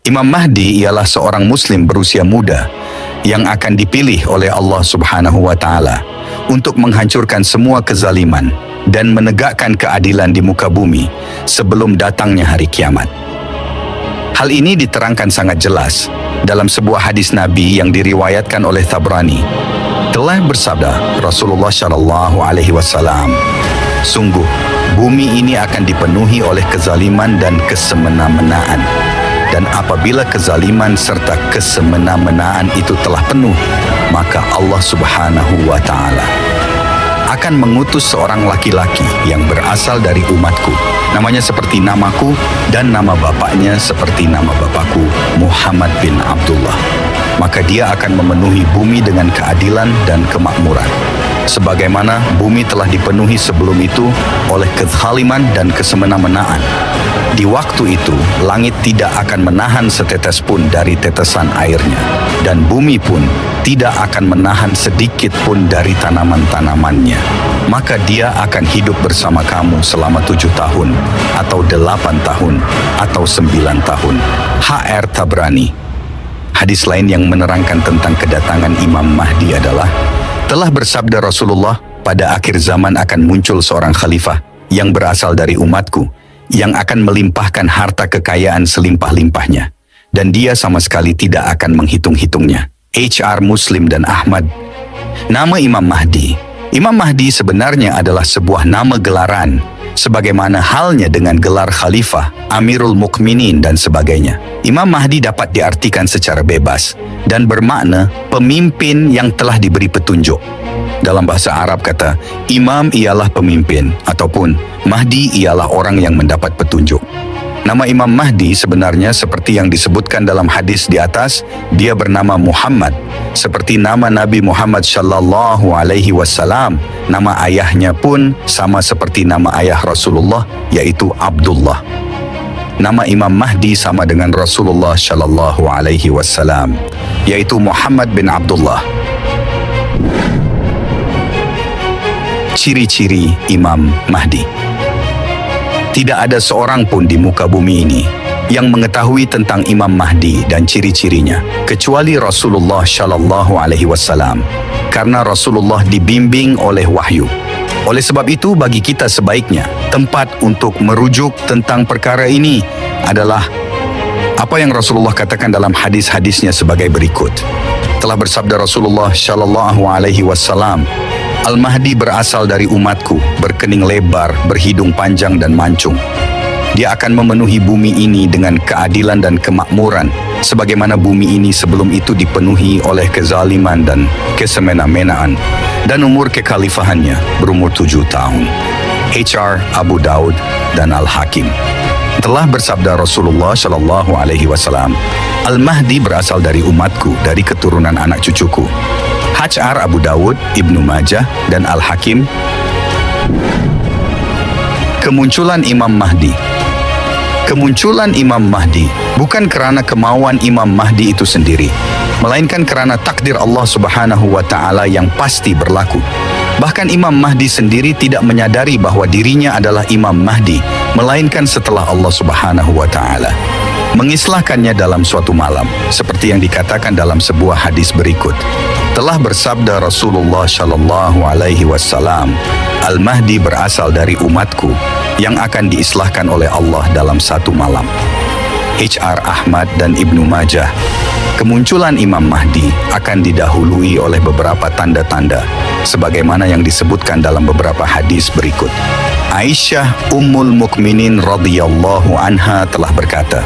Imam Mahdi ialah seorang muslim berusia muda yang akan dipilih oleh Allah Subhanahu wa taala untuk menghancurkan semua kezaliman dan menegakkan keadilan di muka bumi sebelum datangnya hari kiamat. Hal ini diterangkan sangat jelas dalam sebuah hadis Nabi yang diriwayatkan oleh Tabrani. Telah bersabda Rasulullah Shallallahu Alaihi Wasallam, sungguh bumi ini akan dipenuhi oleh kezaliman dan kesemena-menaan. Dan apabila kezaliman serta kesemena-menaan itu telah penuh, maka Allah Subhanahu wa taala akan mengutus seorang laki-laki yang berasal dari umatku. Namanya seperti namaku dan nama bapaknya seperti nama bapakku, Muhammad bin Abdullah. Maka dia akan memenuhi bumi dengan keadilan dan kemakmuran. Sebagaimana bumi telah dipenuhi sebelum itu oleh kezaliman dan kesemena-menaan. Di waktu itu, langit tidak akan menahan setetes pun dari tetesan airnya. Dan bumi pun tidak akan menahan sedikit pun dari tanaman-tanamannya. Maka dia akan hidup bersama kamu selama 7 tahun, atau 8 tahun, atau 9 tahun. HR Tabrani. Hadis lain yang menerangkan tentang kedatangan Imam Mahdi adalah, telah bersabda Rasulullah, pada akhir zaman akan muncul seorang khalifah yang berasal dari umatku, yang akan melimpahkan harta kekayaan selimpah-limpahnya. Dan dia sama sekali tidak akan menghitung-hitungnya. HR Muslim dan Ahmad. Nama Imam Mahdi. Imam Mahdi sebenarnya adalah sebuah nama gelaran, sebagaimana halnya dengan gelar khalifah, Amirul Mukminin dan sebagainya. Imam Mahdi dapat diartikan secara bebas dan bermakna pemimpin yang telah diberi petunjuk. Dalam bahasa Arab kata, imam ialah pemimpin, ataupun Mahdi ialah orang yang mendapat petunjuk. Nama Imam Mahdi sebenarnya seperti yang disebutkan dalam hadis di atas, dia bernama Muhammad, seperti nama Nabi Muhammad Shallallahu Alaihi Wasallam. Nama ayahnya pun sama seperti nama ayah Rasulullah, yaitu Abdullah. Nama Imam Mahdi sama dengan Rasulullah Shallallahu Alaihi Wasallam, yaitu Muhammad bin Abdullah. Ciri-ciri Imam Mahdi. Tidak ada seorang pun di muka bumi ini yang mengetahui tentang Imam Mahdi dan ciri-cirinya kecuali Rasulullah Shallallahu Alaihi Wasallam, karena Rasulullah dibimbing oleh wahyu. Oleh sebab itu, bagi kita sebaiknya tempat untuk merujuk tentang perkara ini adalah apa yang Rasulullah katakan dalam hadis-hadisnya sebagai berikut. Telah bersabda Rasulullah Shallallahu Alaihi Wasallam, Al-Mahdi berasal dari umatku, berkening lebar, berhidung panjang dan mancung. Dia akan memenuhi bumi ini dengan keadilan dan kemakmuran, sebagaimana bumi ini sebelum itu dipenuhi oleh kezaliman dan kesemena-menaan. Dan umur kekhalifahannya berumur 7 tahun. HR Abu Daud dan Al-Hakim. Telah bersabda Rasulullah Shallallahu Alaihi Wasallam, Al-Mahdi berasal dari umatku, dari keturunan anak cucuku. HR Abu Dawud, Ibnu Majah, dan Al-Hakim. Kemunculan Imam Mahdi. Kemunculan Imam Mahdi bukan kerana kemauan Imam Mahdi itu sendiri, melainkan kerana takdir Allah Subhanahu wa taala yang pasti berlaku. Bahkan Imam Mahdi sendiri tidak menyadari bahwa dirinya adalah Imam Mahdi, melainkan setelah Allah Subhanahu wa taala mengislahkannya dalam suatu malam, seperti yang dikatakan dalam sebuah hadis berikut. Telah bersabda Rasulullah Shallallahu Alaihi Wasallam, Al-Mahdi berasal dari umatku yang akan diislahkan oleh Allah dalam satu malam. HR Ahmad dan Ibnu Majah. Kemunculan Imam Mahdi akan didahului oleh beberapa tanda-tanda, sebagaimana yang disebutkan dalam beberapa hadis berikut. Aisyah Ummul Mukminin radhiyallahu anha telah berkata,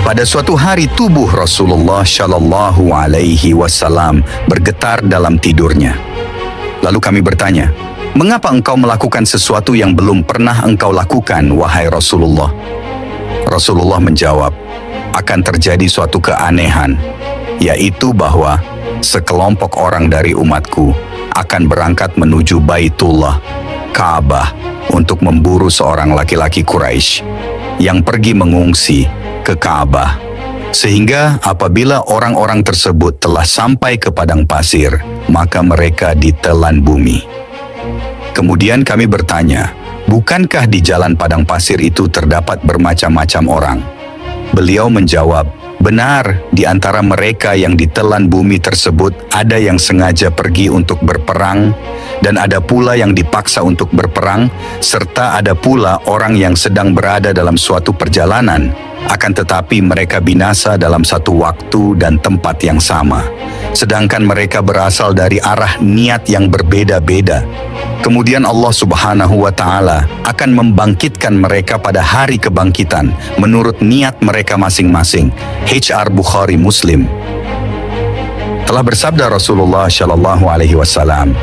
pada suatu hari tubuh Rasulullah Shallallahu Alaihi Wasallam bergetar dalam tidurnya. Lalu kami bertanya, mengapa engkau melakukan sesuatu yang belum pernah engkau lakukan, wahai Rasulullah? Rasulullah menjawab, akan terjadi suatu keanehan, yaitu bahwa sekelompok orang dari umatku akan berangkat menuju Baitullah, Ka'bah, untuk memburu seorang laki-laki Quraisy yang pergi mengungsi ke Ka'bah, sehingga apabila orang-orang tersebut telah sampai ke padang pasir, maka mereka ditelan bumi. Kemudian kami bertanya, bukankah di jalan padang pasir itu terdapat bermacam-macam orang? Beliau menjawab, Benar, di antara mereka yang ditelan bumi tersebut ada yang sengaja pergi untuk berperang, dan ada pula yang dipaksa untuk berperang, serta ada pula orang yang sedang berada dalam suatu perjalanan, akan tetapi mereka binasa dalam satu waktu dan tempat yang sama, sedangkan mereka berasal dari arah niat yang berbeda-beda. Kemudian Allah Subhanahu wa Ta'ala akan membangkitkan mereka pada hari kebangkitan menurut niat mereka masing-masing. HR Bukhari Muslim. Telah bersabda Rasulullah Shallallahu Alaihi Wasallam,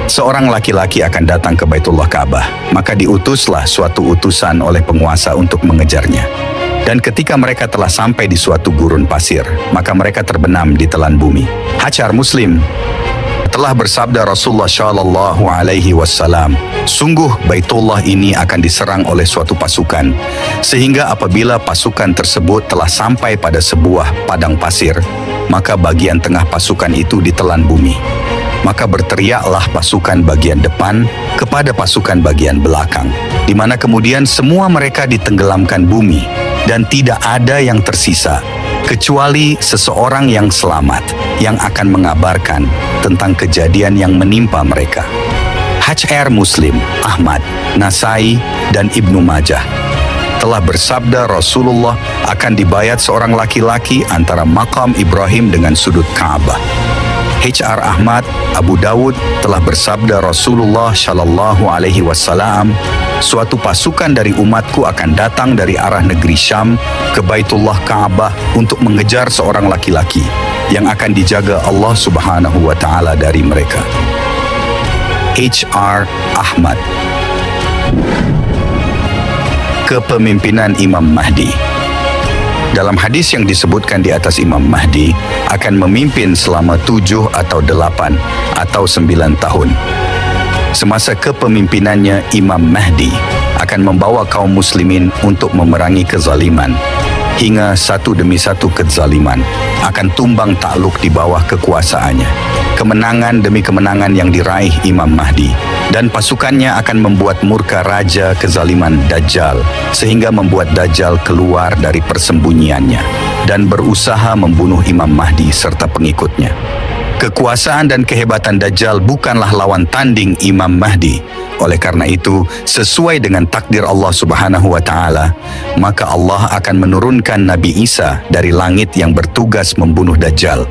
seorang laki-laki akan datang ke Baitullah Ka'bah, maka diutuslah suatu utusan oleh penguasa untuk mengejarnya. Dan ketika mereka telah sampai di suatu gurun pasir, maka mereka terbenam di telan bumi. HR Muslim. Telah bersabda Rasulullah Shallallahu Alaihi Wasallam, sungguh Baitullah ini akan diserang oleh suatu pasukan, sehingga apabila pasukan tersebut telah sampai pada sebuah padang pasir, maka bagian tengah pasukan itu ditelan bumi. Maka berteriaklah pasukan bagian depan kepada pasukan bagian belakang, di mana kemudian semua mereka ditenggelamkan bumi, dan tidak ada yang tersisa, kecuali seseorang yang selamat, yang akan mengabarkan tentang kejadian yang menimpa mereka. HR Muslim, Ahmad, Nasai, dan Ibnu Majah. Telah bersabda Rasulullah akan dibayat seorang laki-laki antara makam Ibrahim dengan sudut Ka'bah. HR Ahmad, Abu Dawud telah bersabda Rasulullah Shallallahu Alaihi Wasallam, suatu pasukan dari umatku akan datang dari arah negeri Syam ke Baitullah Ka'bah untuk mengejar seorang laki-laki yang akan dijaga Allah Subhanahu wa Ta'ala dari mereka. HR Ahmad. Kepemimpinan Imam Mahdi. Dalam hadis yang disebutkan di atas, Imam Mahdi akan memimpin selama 7 atau 8 atau 9 tahun. Semasa kepemimpinannya, Imam Mahdi akan membawa kaum muslimin untuk memerangi kezaliman, hingga satu demi satu kezaliman akan tumbang takluk di bawah kekuasaannya. Kemenangan demi kemenangan yang diraih Imam Mahdi, dan pasukannya akan membuat murka raja kezaliman Dajjal, sehingga membuat Dajjal keluar dari persembunyiannya dan berusaha membunuh Imam Mahdi serta pengikutnya. Kekuasaan dan kehebatan Dajjal bukanlah lawan tanding Imam Mahdi. Oleh karena itu, sesuai dengan takdir Allah Subhanahu wa Ta'ala, maka Allah akan menurunkan Nabi Isa dari langit yang bertugas membunuh Dajjal.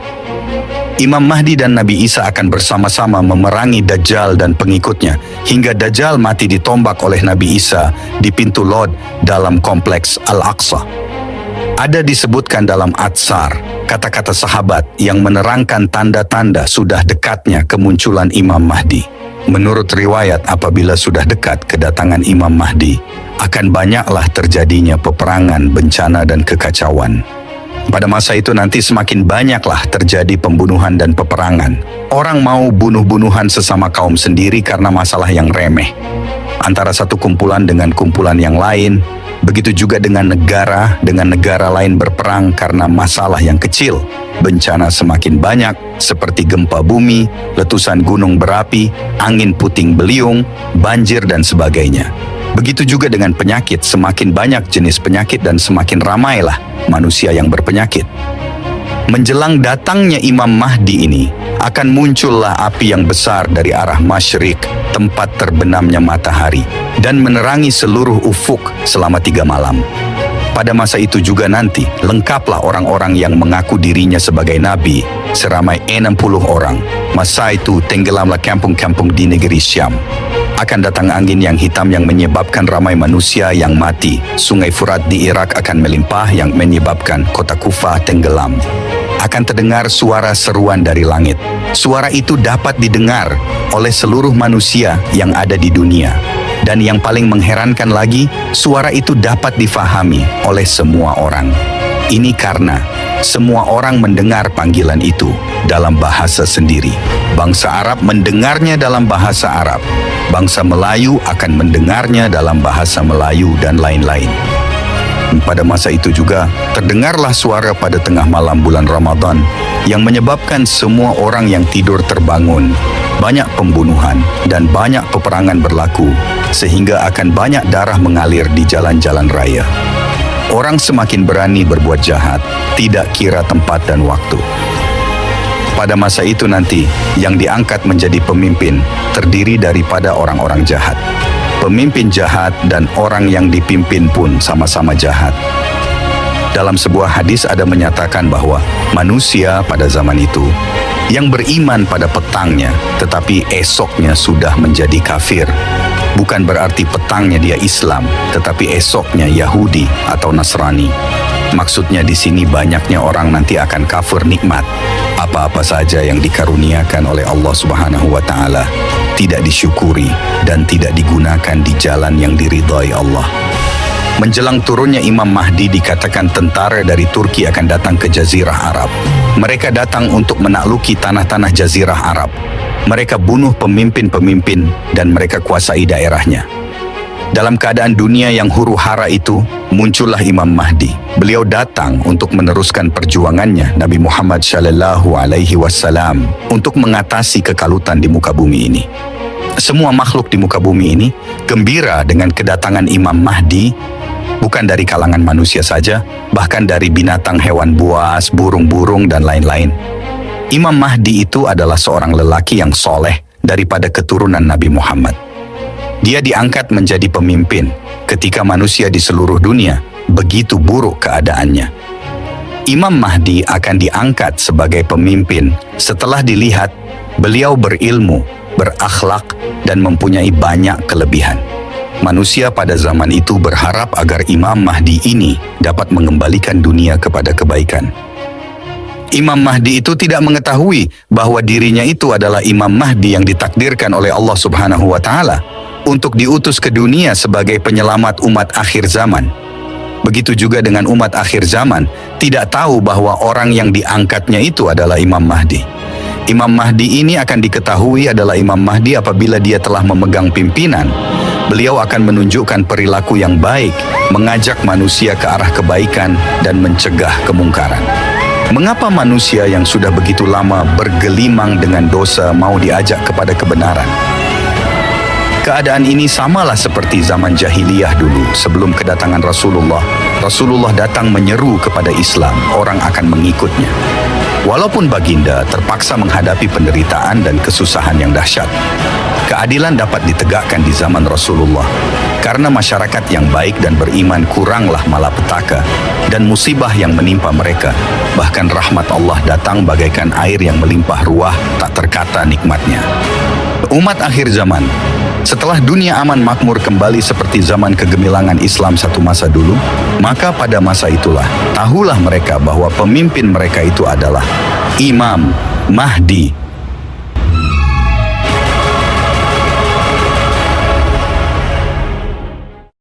Imam Mahdi dan Nabi Isa akan bersama-sama memerangi Dajjal dan pengikutnya hingga Dajjal mati ditombak oleh Nabi Isa di pintu Lod dalam kompleks Al-Aqsa. Ada disebutkan dalam Atsar kata-kata sahabat yang menerangkan tanda-tanda sudah dekatnya kemunculan Imam Mahdi. Menurut riwayat, apabila sudah dekat kedatangan Imam Mahdi, akan banyaklah terjadinya peperangan, bencana, dan kekacauan. Pada masa itu nanti semakin banyaklah terjadi pembunuhan dan peperangan. Orang mau bunuh-bunuhan sesama kaum sendiri karena masalah yang remeh. Antara satu kumpulan dengan kumpulan yang lain, begitu juga dengan negara lain berperang karena masalah yang kecil. Bencana semakin banyak seperti gempa bumi, letusan gunung berapi, angin puting beliung, banjir dan sebagainya. Begitu juga dengan penyakit, semakin banyak jenis penyakit dan semakin ramailah manusia yang berpenyakit. Menjelang datangnya Imam Mahdi ini, akan muncullah api yang besar dari arah masyrik, tempat terbenamnya matahari, dan menerangi seluruh ufuk selama 3 malam. Pada masa itu juga nanti, lengkaplah orang-orang yang mengaku dirinya sebagai nabi, seramai 60 orang. Masa itu tenggelamlah kampung-kampung di negeri Syam. Akan datang angin yang hitam yang menyebabkan ramai manusia yang mati. Sungai Furat di Irak akan melimpah yang menyebabkan kota Kufah tenggelam. Akan terdengar suara seruan dari langit. Suara itu dapat didengar oleh seluruh manusia yang ada di dunia. Dan yang paling mengherankan lagi, suara itu dapat difahami oleh semua orang. Ini karena semua orang mendengar panggilan itu dalam bahasa sendiri. Bangsa Arab mendengarnya dalam bahasa Arab. Bangsa Melayu akan mendengarnya dalam bahasa Melayu dan lain-lain. Pada masa itu juga, terdengarlah suara pada tengah malam bulan Ramadan yang menyebabkan semua orang yang tidur terbangun. Banyak pembunuhan dan banyak peperangan berlaku, sehingga akan banyak darah mengalir di jalan-jalan raya. Orang semakin berani berbuat jahat, tidak kira tempat dan waktu. Pada masa itu nanti, yang diangkat menjadi pemimpin terdiri daripada orang-orang jahat. Pemimpin jahat dan orang yang dipimpin pun sama-sama jahat. Dalam sebuah hadis ada menyatakan bahwa manusia pada zaman itu yang beriman pada petangnya, tetapi esoknya sudah menjadi kafir. Bukan berarti petangnya dia Islam, tetapi esoknya Yahudi atau Nasrani. Maksudnya di sini banyaknya orang nanti akan kafir nikmat. Apa-apa saja yang dikaruniakan oleh Allah Subhanahu wa Ta'ala tidak disyukuri dan tidak digunakan di jalan yang diridhai Allah. Menjelang turunnya Imam Mahdi, dikatakan tentara dari Turki akan datang ke Jazirah Arab. Mereka datang untuk menakluki tanah-tanah Jazirah Arab. Mereka bunuh pemimpin-pemimpin dan mereka kuasai daerahnya. Dalam keadaan dunia yang huru-hara itu, muncullah Imam Mahdi. Beliau datang untuk meneruskan perjuangannya Nabi Muhammad SAW untuk mengatasi kekalutan di muka bumi ini. Semua makhluk di muka bumi ini gembira dengan kedatangan Imam Mahdi, bukan dari kalangan manusia saja, bahkan dari binatang, hewan buas, burung-burung, dan lain-lain. Imam Mahdi itu adalah seorang lelaki yang soleh daripada keturunan Nabi Muhammad. Dia diangkat menjadi pemimpin ketika manusia di seluruh dunia begitu buruk keadaannya. Imam Mahdi akan diangkat sebagai pemimpin setelah dilihat beliau berilmu, berakhlak, dan mempunyai banyak kelebihan. Manusia pada zaman itu berharap agar Imam Mahdi ini dapat mengembalikan dunia kepada kebaikan. Imam Mahdi itu tidak mengetahui bahwa dirinya itu adalah Imam Mahdi yang ditakdirkan oleh Allah Subhanahu wa Ta'ala untuk diutus ke dunia sebagai penyelamat umat akhir zaman. Begitu juga dengan umat akhir zaman, tidak tahu bahwa orang yang diangkatnya itu adalah Imam Mahdi. Imam Mahdi ini akan diketahui adalah Imam Mahdi apabila dia telah memegang pimpinan. Beliau akan menunjukkan perilaku yang baik, mengajak manusia ke arah kebaikan dan mencegah kemungkaran. Mengapa manusia yang sudah begitu lama bergelimang dengan dosa mau diajak kepada kebenaran? Keadaan ini samalah seperti zaman jahiliyah dulu sebelum kedatangan Rasulullah. Rasulullah datang menyeru kepada Islam, orang akan mengikutnya. Walaupun baginda terpaksa menghadapi penderitaan dan kesusahan yang dahsyat, keadilan dapat ditegakkan di zaman Rasulullah. Karena masyarakat yang baik dan beriman kuranglah malapetaka dan musibah yang menimpa mereka. Bahkan rahmat Allah datang bagaikan air yang melimpah ruah, tak terkata nikmatnya. Umat akhir zaman, setelah dunia aman makmur kembali seperti zaman kegemilangan Islam satu masa dulu, maka pada masa itulah, tahulah mereka bahwa pemimpin mereka itu adalah Imam Mahdi